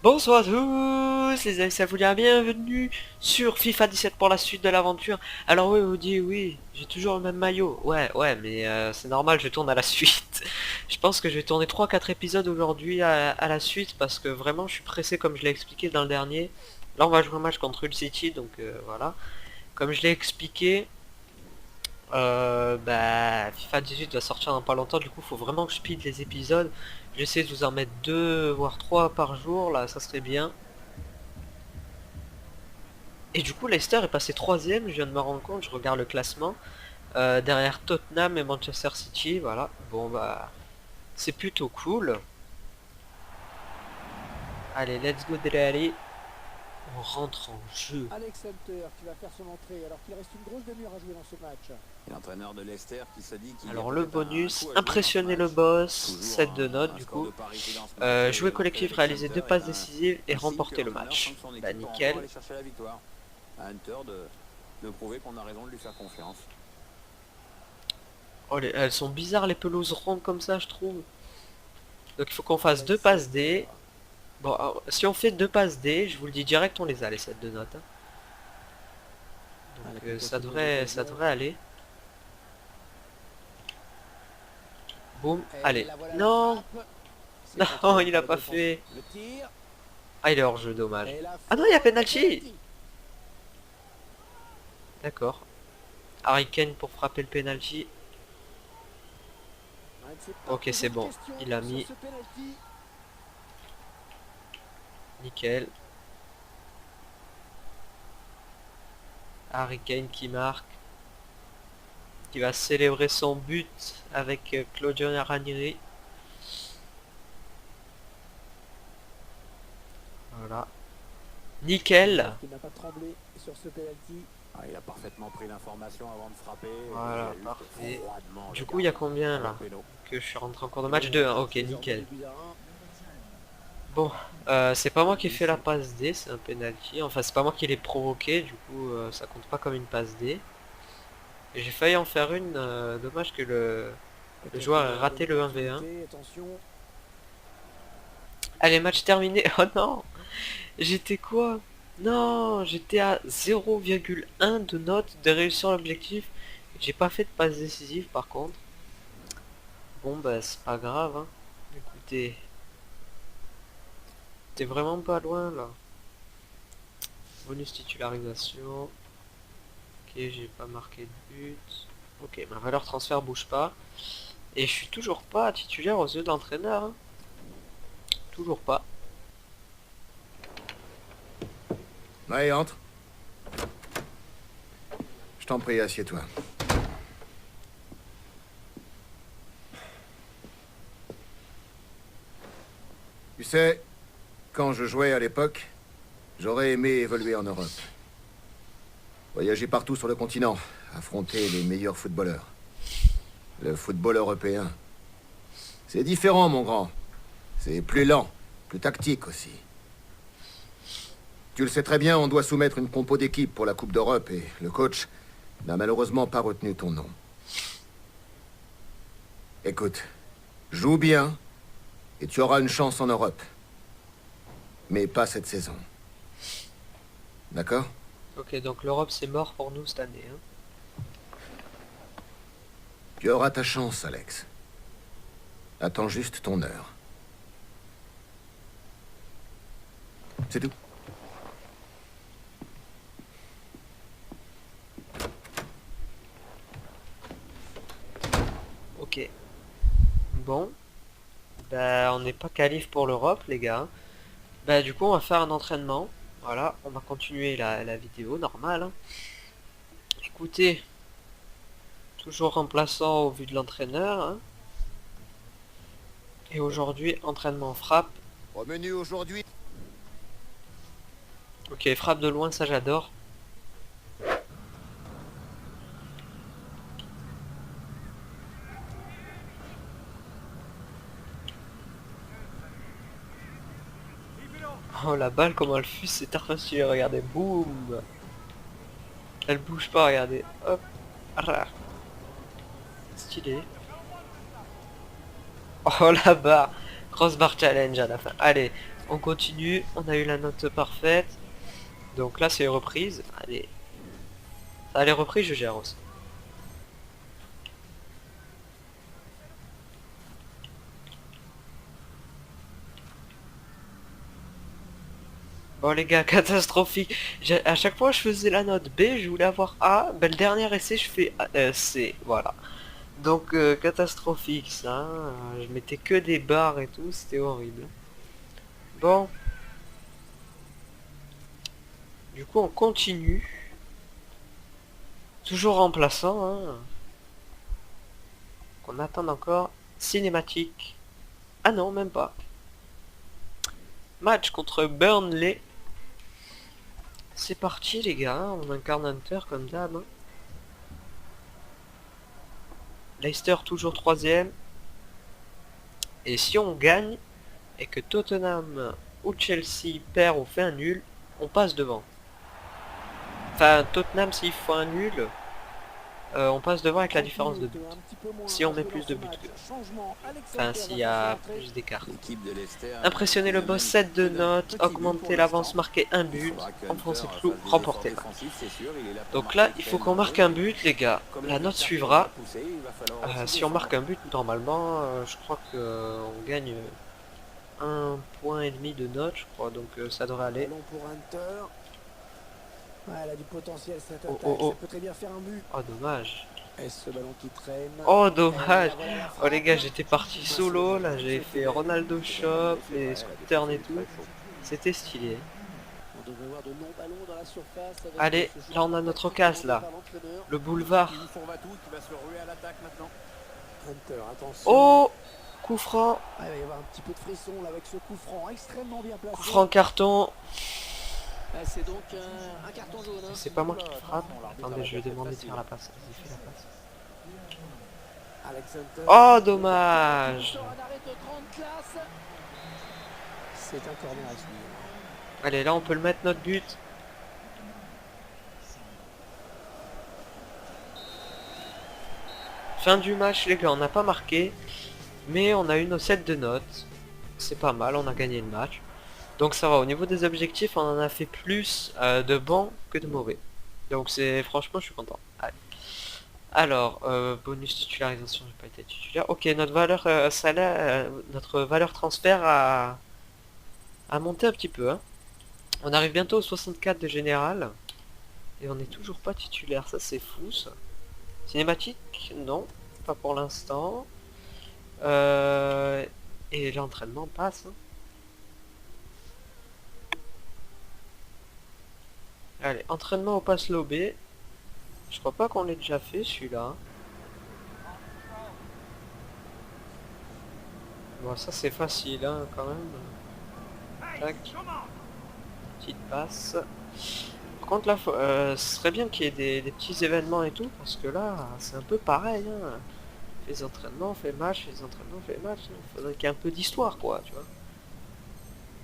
Bonsoir à tous les amis, ça vous dit bienvenue sur FIFA 17 pour la suite de l'aventure. Alors oui, vous dites oui, j'ai toujours le même maillot. Ouais, mais c'est normal, je tourne à la suite. Je pense que je vais tourner 3-4 épisodes aujourd'hui à la suite parce que vraiment je suis pressé comme je l'ai expliqué dans le dernier. Là on va jouer un match contre Hull City, donc voilà. Comme je l'ai expliqué, FIFA 18 va sortir dans pas longtemps, du coup faut vraiment que je speed les épisodes. J'essaie de vous en mettre 2 voire 3 par jour, là ça serait bien. Et du coup, Leicester est passé troisième, je viens de me rendre compte, je regarde le classement, derrière Tottenham et Manchester City, voilà. Bon bah, c'est plutôt cool. Allez, let's go Dele. On rentre en jeu. Alex Hunter qui va faire son entrée alors qu'il reste une grosse demi-heure à jouer dans ce match. Et l'entraîneur de Leicester qui se dit qu'il y a Alors le peut-être un bonus, coup à jouer dans ce impressionner le match. boss, Toujours 7 de notes un du score coup. de parité dans ce match Jouer et l'entrée collectif, d'Alex réaliser 2 Hunter passes est décisives et un signe que remporter le l'entraîneur sent match. que son Bah équipe peut encore nickel. aller chercher la victoire. À Hunter de prouver qu'on a raison de lui faire confiance. Oh, elles sont bizarres les pelouses rondes comme ça je trouve. Donc il faut qu'on fasse 2 Alex passes Hunter. D. Bon, alors, si on fait 2 passes D, je vous le dis direct, on les a les 7 de notes, hein. Avec Donc une possible ça occasion. devrait aller. Boum, Et allez. la voilà la Non, frappe. C'est non, contré il par a le pas défenseur. fait. Le tir. Ah, il est hors jeu, dommage. Et la Ah non, il y a faute. penalty. Penalty. D'accord. Harry Kane pour frapper le penalty. On ne s'est pas Ok, c'est posé de bon. questions Il a sur mis. ce penalty. Nickel. Harry Kane qui marque. Qui va célébrer son but avec Claudio Ranieri. Voilà. On va Nickel. voir qu'il n'a pas tremblé sur ce penalty. Ah, il a parfaitement pris l'information avant de frapper et il Voilà, a eu parfait. froidement le Du coup, il y a gardien. combien Pas de là? péno. Que je suis rentré en cours de match Et 2, on hein. marque Ok, désormais nickel. 2 buts à 1. Bon, c'est pas moi qui ai fait la passe D, c'est un penalty. Enfin, c'est pas moi qui l'ai provoqué, du coup, ça compte pas comme une passe D. Et j'ai failli en faire une, dommage que le Peut-être joueur une ait raté bonne le 1v1. opportunité. Attention. Allez, match terminé. Oh non, j'étais quoi? Non, j'étais à 0,1 de note de réussir l'objectif. J'ai pas fait de passe décisive par contre. Bon, bah, c'est pas grave, hein. Écoutez, t'es vraiment pas loin là. Bonus titularisation. Ok, j'ai pas marqué de but. Ok, ma valeur transfert bouge pas. Et je suis toujours pas titulaire aux yeux de l'entraîneur, hein. Toujours pas. Ouais, entre. Je t'en prie, assieds-toi. Tu sais, quand je jouais à l'époque, j'aurais aimé évoluer en Europe. Voyager partout sur le continent, affronter les meilleurs footballeurs. Le football européen. C'est différent, mon grand. C'est plus lent, plus tactique aussi. Tu le sais très bien, on doit soumettre une compo d'équipe pour la Coupe d'Europe et le coach n'a malheureusement pas retenu ton nom. Écoute, joue bien et tu auras une chance en Europe. Mais pas cette saison. D'accord? Ok, donc l'Europe c'est mort pour nous cette année, hein. Tu auras ta chance, Alex. Attends juste ton heure. C'est tout. Ok. Bon. Bah on n'est pas qualif pour l'Europe les gars. Bah du coup on va faire un entraînement. Voilà, on va continuer la vidéo normale, hein. Écoutez, toujours remplaçant au vu de l'entraîneur, hein. Et aujourd'hui, entraînement frappe. Au menu aujourd'hui. Ok, frappe de loin, ça j'adore. Oh la balle, comment elle fuse, c'est arraché, regardez, boum. Elle bouge pas, regardez. Hop. Arrah. Stylé. Oh la barre. Crossbar challenge à la fin. Allez. On continue, on a eu la note parfaite. Donc là c'est reprise. Allez. Ça les reprises, je gère aussi. Bon les gars, catastrophique. À chaque fois je faisais la note B, je voulais avoir A. Ben, le dernier essai je fais C. Voilà. Donc catastrophique ça. Je mettais que des barres et tout, c'était horrible. Bon. Du coup on continue. Toujours remplaçant. Hein. On attend encore. Cinématique. Ah non, même pas. Match contre Burnley. C'est parti les gars, on incarne Hunter comme d'hab. Hein. Leicester toujours troisième. Et si on gagne, et que Tottenham ou Chelsea perd ou fait un nul, on passe devant. Enfin, Tottenham s'il faut un nul, on passe devant avec la différence de but. Si on met plus de buts que... Enfin, s'il y a plus d'écart. L'équipe de Leicester Impressionner le boss 7 de notes, augmenter l'avance, marquer un but, enfoncer le clou, remporter le match. Donc là, il faut qu'on marque un but les gars. La note suivra. Si on marque un but, normalement, je crois que on gagne 1,5 point de note, je crois. Donc ça devrait aller. Ballon pour Hunter. Ouais, elle a du potentiel cette Oh, attaque. oh, oh. Ça peut très bien faire un but. Oh dommage. Est-ce ce ballon qui traîne? Oh dommage. Oh les gars, j'étais parti solo. Là, j'avais fait Ronaldo Shop, les scooters et tout. C'était stylé. On devrait voir de longs ballons dans la surface. avec Allez, ce là on a notre case là. par l'entraîneur. Le boulevard. Hunter, attention. Oh, coup franc. Ah, il va y avoir un petit peu de frisson là avec ce coup franc extrêmement bien placé. Coup franc carton. Ah, c'est donc un carton jaune. Hein. C'est pas moi qui frappe. Attendez, je vais demander de faire la passe. Vas-y, fais la passe. Alex Hunter. Oh dommage. Un arrêt de grande classe. C'est un corner à suivre. Allez, là on peut le mettre notre but. Fin du match les gars, on n'a pas marqué. Mais on a eu nos 7 de notes. C'est pas mal, on a gagné le match. Donc ça va, au niveau des objectifs, on en a fait plus de bons que de mauvais. Donc c'est franchement, je suis content. Allez. Alors, bonus titularisation, j'ai pas été titulaire. Ok, notre valeur salaire, notre valeur transfert a monté un petit peu. Hein. On arrive bientôt au 64 de général. Et on n'est toujours pas titulaire, ça c'est fou ça. Cinématique, non, pas pour l'instant. Et l'entraînement passe. Hein. Allez, entraînement au pass lobé. Je crois pas qu'on l'ait déjà fait celui-là. Bon, ça c'est facile hein, quand même. Tac. Petite passe. Par contre là, ce serait bien qu'il y ait des petits événements et tout, parce que là, c'est un peu pareil. Hein. Les entraînements, on fait match, les entraînements, on fait match. Il faudrait qu'il y ait un peu d'histoire, quoi, tu vois.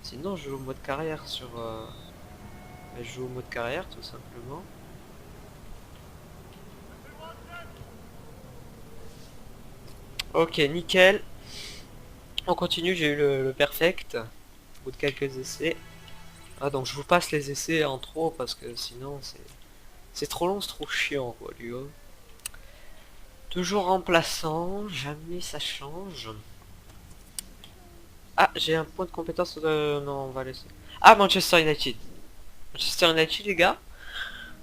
Sinon, je joue au mode carrière sur... je joue au mode carrière, tout simplement. Ok, nickel. On continue, j'ai eu le perfect. Au bout de quelques essais. Ah, donc je vous passe les essais en trop, parce que sinon, c'est trop long, c'est trop chiant, quoi, du haut. Toujours remplaçant, jamais ça change. Ah, j'ai un point de compétence de... Non, on va laisser. Ah, Manchester United. Manchester United, les gars.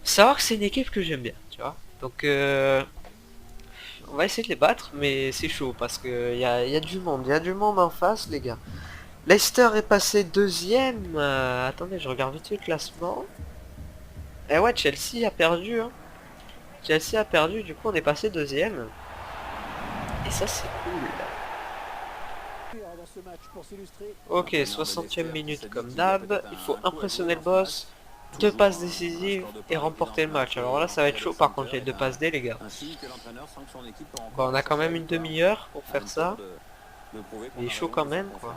Savoir que c'est une équipe que j'aime bien, tu vois. Donc, on va essayer de les battre, mais c'est chaud, parce que y a du monde. Il y a du monde en face, les gars. Leicester est passé deuxième. Attendez, je regarde vite le classement. Eh ouais, Chelsea a perdu, hein. Chelsea a perdu, du coup on est passé deuxième. Et ça c'est cool. Ok, 60e minute comme d'hab. Il faut impressionner le boss. 2 passes décisives et remporter le match. Alors là ça va être chaud par contre les 2 passes D les gars. Bon, on a quand même une demi-heure pour faire ça. Il est chaud quand même quoi.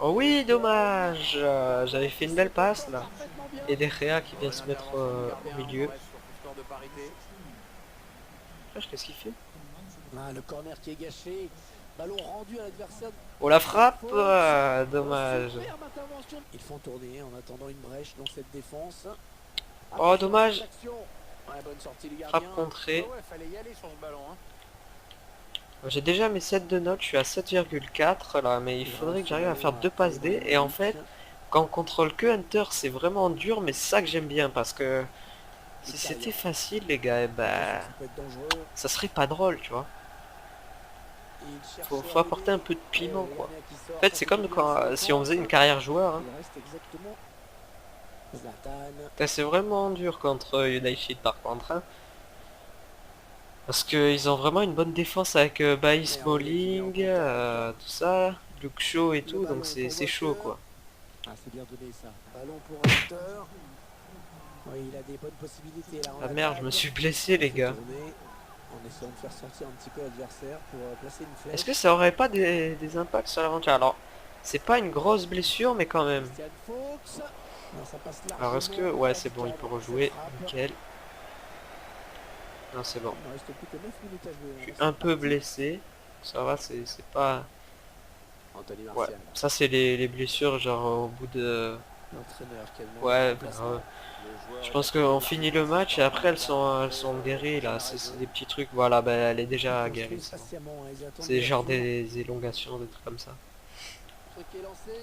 Oh oui, dommage. J'avais fait une belle passe là. Et Derrea qui vient se mettre au milieu. Qu'est-ce qu'il fait? Ah, le corner qui est gâché. Ballon rendu à l'adversaire. Oh la frappe, dommage. Superbe intervention. Ils font tourner en attendant une brèche dans cette défense. Oh dommage. Action. Ouais, bonne sortie du gardien. Frappe contrée. Ouais, fallait y aller sur ce ballon. Hein. J'ai déjà mes 7 de notes, je suis à 7,4 là, mais il faudrait que j'arrive à faire 2 passes D. Et en fait, quand on contrôle que Hunter, c'est vraiment dur, mais c'est ça que j'aime bien, parce que si c'était facile, les gars, eh ben, Ça peut être dangereux. ça serait pas drôle, tu vois. Et il cherche Faut à apporter un peu de arriver. piment, Le quoi. gardien qui sort, En fait, ça c'est fait comme du bien, quand, ça si on défend. faisait une carrière joueur, hein. Il reste exactement Zlatan. Putain, c'est vraiment dur contre United par contre, hein. Parce qu'ils ont vraiment une bonne défense avec Bailly Smalling, tout ça, Luke Shaw et Le tout, ballon donc c'est pour chaud Walker. quoi. Ah, c'est bien donné ça. Ballon pour Hunter. Oui, il a des bonnes possibilités là. Ah merde, je me suis blessé les gars. En essayant de faire sortir un petit peu l'adversaire pour placer une flèche. Est-ce que ça aurait pas des impacts sur l'aventure? Alors, c'est pas une grosse blessure, mais quand même. Christian Fuchs. Non, ça passe Alors est-ce que... largement Ouais, hors c'est du bon, il cadre peut de cette rejouer. frappe. Nickel. Non, c'est bon. Il ne reste plus que 9 minutes à jouer. Je suis dans un cette peu partie. blessé. Ça va, c'est pas... Anthony Ouais, Martial, ça c'est les blessures genre au bout de... l'entraîneur qui a le Ouais, remplaçant. je pense qu'on finit le match et après elles sont guéries là, c'est des petits trucs, voilà, ben elle est déjà guérie. C'est bon. Patiemment, hein, ils attendent C'est genre le retour. des élongations, des trucs comme ça. Truc est lancé.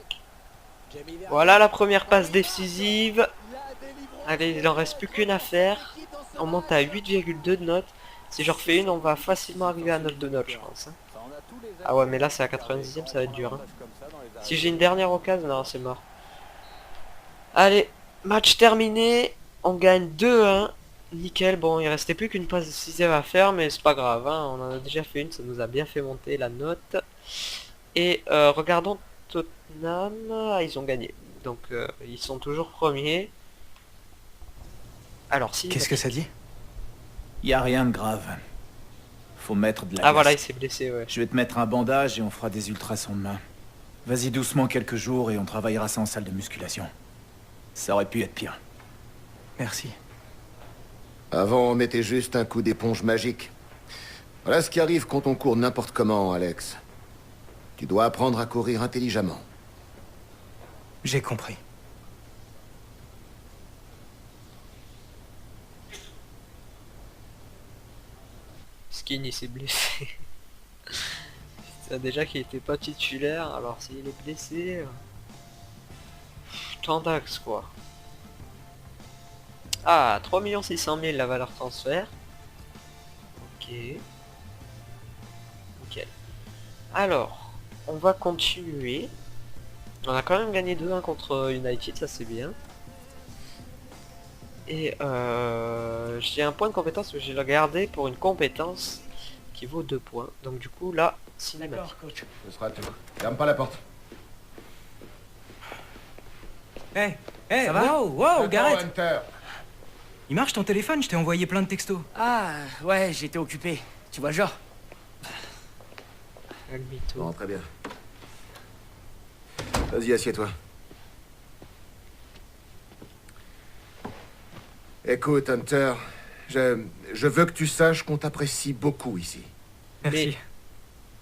Jamie Vernet. Voilà la première passe décisive. La délivrance. Allez, il en reste plus qu'une à faire. On monte à 8,2 de notes. Si j'en refais une, on va facilement arriver à 9 de notes, je pense, hein. Ça, on a tous les Ah ouais, mais là c'est à 90e, ça va être dur, hein. Si j'ai une dernière occasion, non, c'est mort. Allez, match terminé. On gagne 2-1. Nickel. Bon, il restait plus qu'une passe décisive à faire, mais c'est pas grave, hein. On en a déjà fait une, ça nous a bien fait monter la note. Et regardons Tottenham. Ah, ils ont gagné. Donc ils sont toujours premiers. Alors, si. Qu'est-ce que ça dit? Y a rien de grave. Faut mettre de la Ah glace. voilà, il s'est blessé, ouais. Je vais te mettre un bandage et on fera des ultrasons demain. Vas-y doucement quelques jours et on travaillera ça en salle de musculation. Ça aurait pu être pire. Merci. Avant, on mettait juste un coup d'éponge magique. Voilà ce qui arrive quand on court n'importe comment, Alex. Tu dois apprendre à courir intelligemment. J'ai compris. Skinny s'est blessé. C'est déjà qu'il était pas titulaire, alors s'il est blessé... Tandax quoi. Ah, 3 600 000 la valeur transfert. Ok. Nickel. Alors, on va continuer. On a quand même gagné 2-1 contre United, ça c'est bien. Et j'ai un point de compétence que j'ai regardé pour une compétence qui vaut 2 points. Donc du coup là, cinématique. coach. Ce sera tout. Ferme pas la porte. Hey, Ça va? wow, Gareth. Hunter. Il marche ton téléphone, je t'ai envoyé plein de textos. Ah, ouais, j'étais occupé. Tu vois le genre. Almito. Bon, très bien. Vas-y, assieds-toi. Écoute, Hunter, je veux que tu saches qu'on t'apprécie beaucoup ici. Merci. Mais-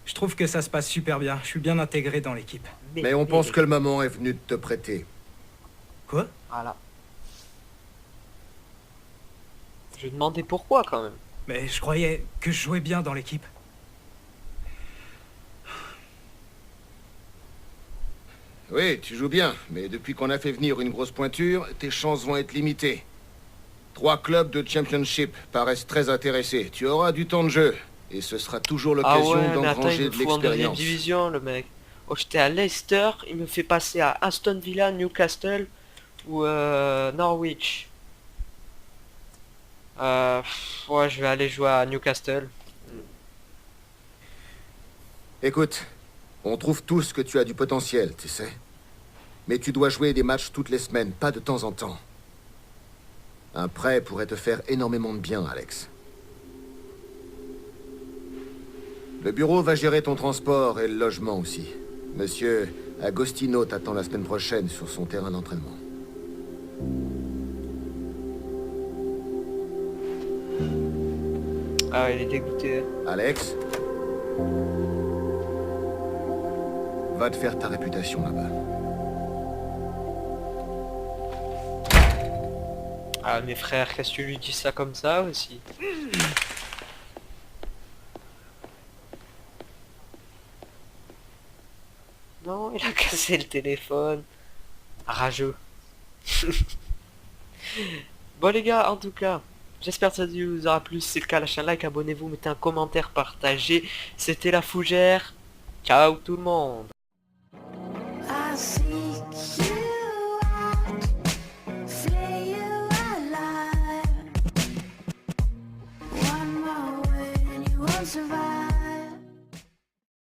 Je trouve que ça se passe super bien. Je suis bien intégré dans l'équipe. Mais on pense que le moment est venu de te prêter. Quoi? Voilà. Je demandais pourquoi quand même. Mais je croyais que je jouais bien dans l'équipe. Oui, tu joues bien, mais depuis qu'on a fait venir une grosse pointure, tes chances vont être limitées. 3 clubs de championship paraissent très intéressés. Tu auras du temps de jeu, et ce sera toujours Ah l'occasion ouais, mais attends, il d'engranger me de fout en deuxième l'expérience. division le mec. Oh, j'étais à Leicester, il me fait passer à Aston Villa, Newcastle ou Norwich. Ouais, je vais aller jouer à Newcastle. Écoute, on trouve tous que tu as du potentiel, tu sais. Mais tu dois jouer des matchs toutes les semaines, pas de temps en temps. Un prêt pourrait te faire énormément de bien, Alex. Le bureau va gérer ton transport et le logement aussi. Monsieur Agostino t'attend la semaine prochaine sur son terrain d'entraînement. Ah, il est dégoûté. Alex, Va te faire ta réputation là-bas. Ah mes frères, qu'est-ce que tu lui dis ça comme ça aussi? Non, il a cassé le téléphone. Rageux. Bon les gars, en tout cas, j'espère que ça vous aura plu. Si c'est le cas, lâchez un like, abonnez-vous, mettez un commentaire, partagez. C'était la Fougère. Ciao tout le monde.